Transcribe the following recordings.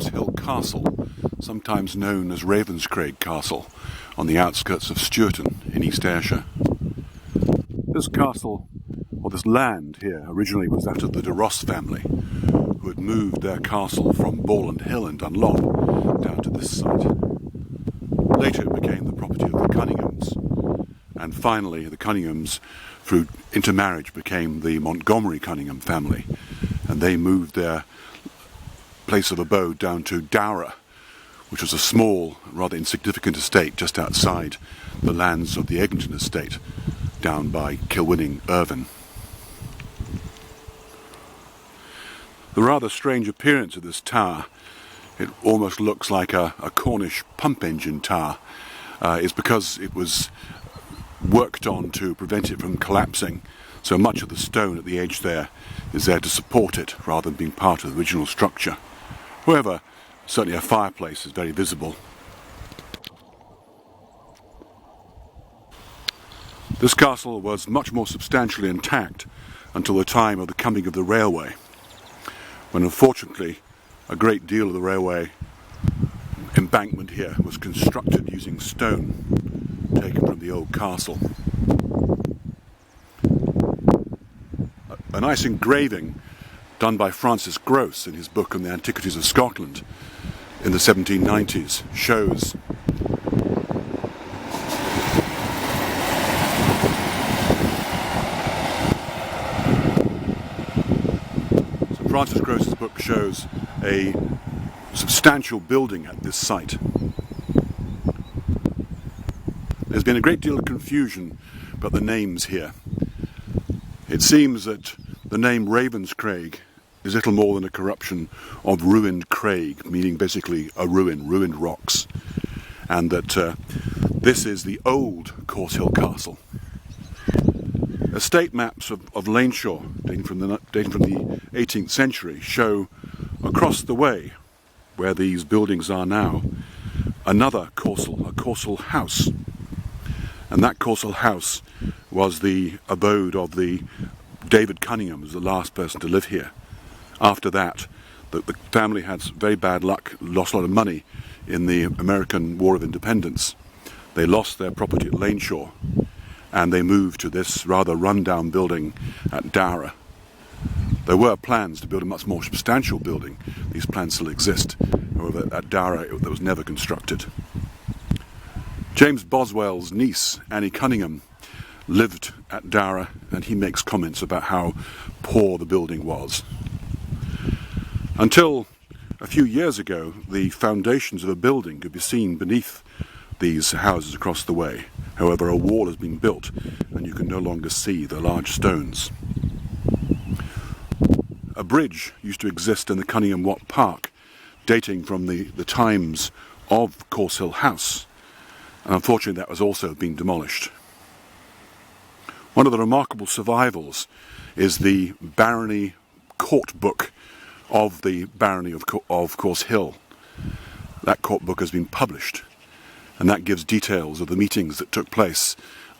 Corsehill Castle, sometimes known as Ravenscraig Castle, on the outskirts of Stewarton in East Ayrshire. This castle, or this land here, originally was that of the Doura family, who had moved their castle from Bowland Hill in Dunlop down to this site. Later it became the property of the Cunninghames, and finally the Cunninghames, through intermarriage, became the Montgomery-Cunninghames family, and they moved their place of abode down to Doura, which was a small, rather insignificant estate just outside the lands of the Eglinton estate, down by Kilwinning, Irvine. The rather strange appearance of this tower, it almost looks like a Cornish pump engine tower, is because it was worked on to prevent it from collapsing. So much of the stone at the edge there is there to support it rather than being part of the original structure. However, certainly a fireplace is very visible. This castle was much more substantially intact until the time of the coming of the railway, when unfortunately a great deal of the railway embankment here was constructed using stone taken from the old castle. A nice engraving done by Francis Grose in his book on the Antiquities of Scotland in the 1790s shows Francis Grose's book shows a substantial building at this site. There's been a great deal of confusion about the names here. It seems that the name Ravenscraig is little more than a corruption of ruined craig, meaning basically a ruin, ruined rocks, and that this is the old Corsehill Castle. Estate maps of Ayrshire, dating from the 18th century, show across the way, where these buildings are now, another Corsehill, a Corsehill House. And that Corsehill House was the abode of the David Cunninghame, was the last person to live here. After that, the family had very bad luck, lost a lot of money in the American War of Independence. They lost their property at Ayrshire, and they moved to this rather run-down building at Doura. There were plans to build a much more substantial building. These plans still exist. However, at Doura that was never constructed. James Boswell's niece, Annie Cunninghame, lived at Doura, and he makes comments about how poor the building was. Until a few years ago, the foundations of a building could be seen beneath these houses across the way. However, a wall has been built and you can no longer see the large stones. A bridge used to exist in the Cunninghame Watt Park, dating from the times of Corsehill House, and unfortunately that was also being demolished. One of the remarkable survivals is the barony court book of the barony of Corsehill. That court book has been published, and that gives details of the meetings that took place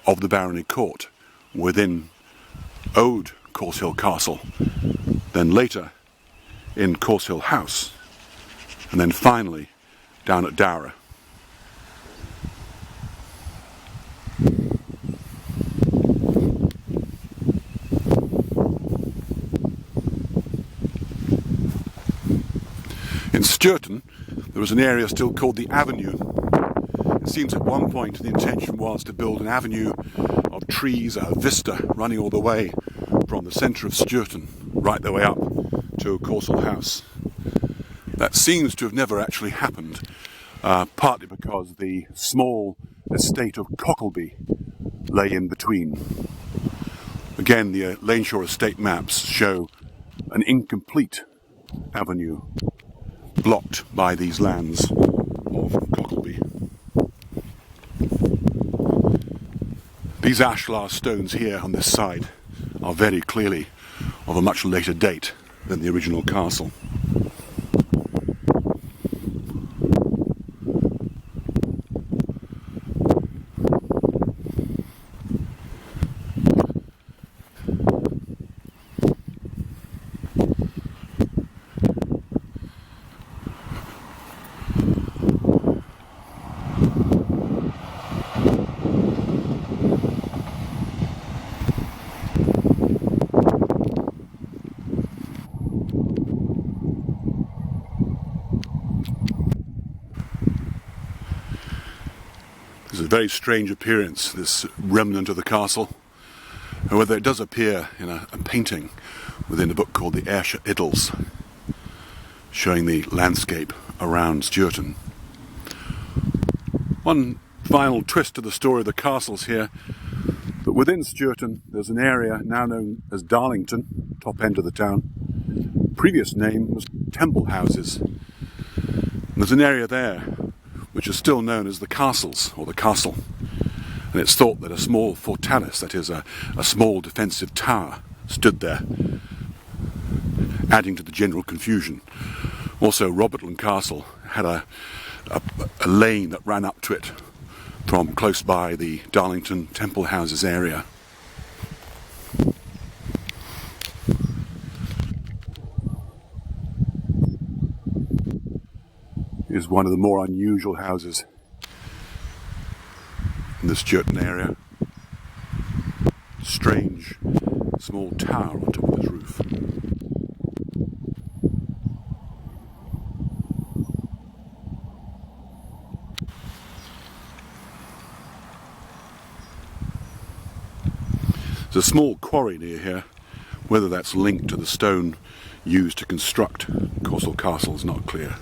of the barony court within old Corsehill Castle, then later in Corsehill House, and then finally down at Doura. In Stewarton, there was an area still called the Avenue. It seems at one point the intention was to build an avenue of trees, a vista running all the way from the centre of Stewarton right the way up to Corsehill House. That seems to have never actually happened, partly because the small estate of Cockleby lay in between. Again, the Ayrshire estate maps show an incomplete avenue blocked by these lands of Cockleby. These ashlar stones here on this side are very clearly of a much later date than the original castle. It's a very strange appearance, this remnant of the castle. However, it does appear in a painting within a book called the Ayrshire Idylls, showing the landscape around Stewarton. One final twist to the story of the castles here, but within Stewarton there's an area now known as Darlington, top end of the town. Previous name was Temple Houses. And there's an area there which is still known as the Castles, or the Castle. And it's thought that a small fortalice, that is a small defensive tower, stood there, adding to the general confusion. Also, Robertland Castle had a lane that ran up to it from close by the Darlington Temple Houses area. Is one of the more unusual houses in the Stewarton area. Strange small tower on top of its roof. There's a small quarry near here. Whether that's linked to the stone used to construct Corsehill Castle is not clear.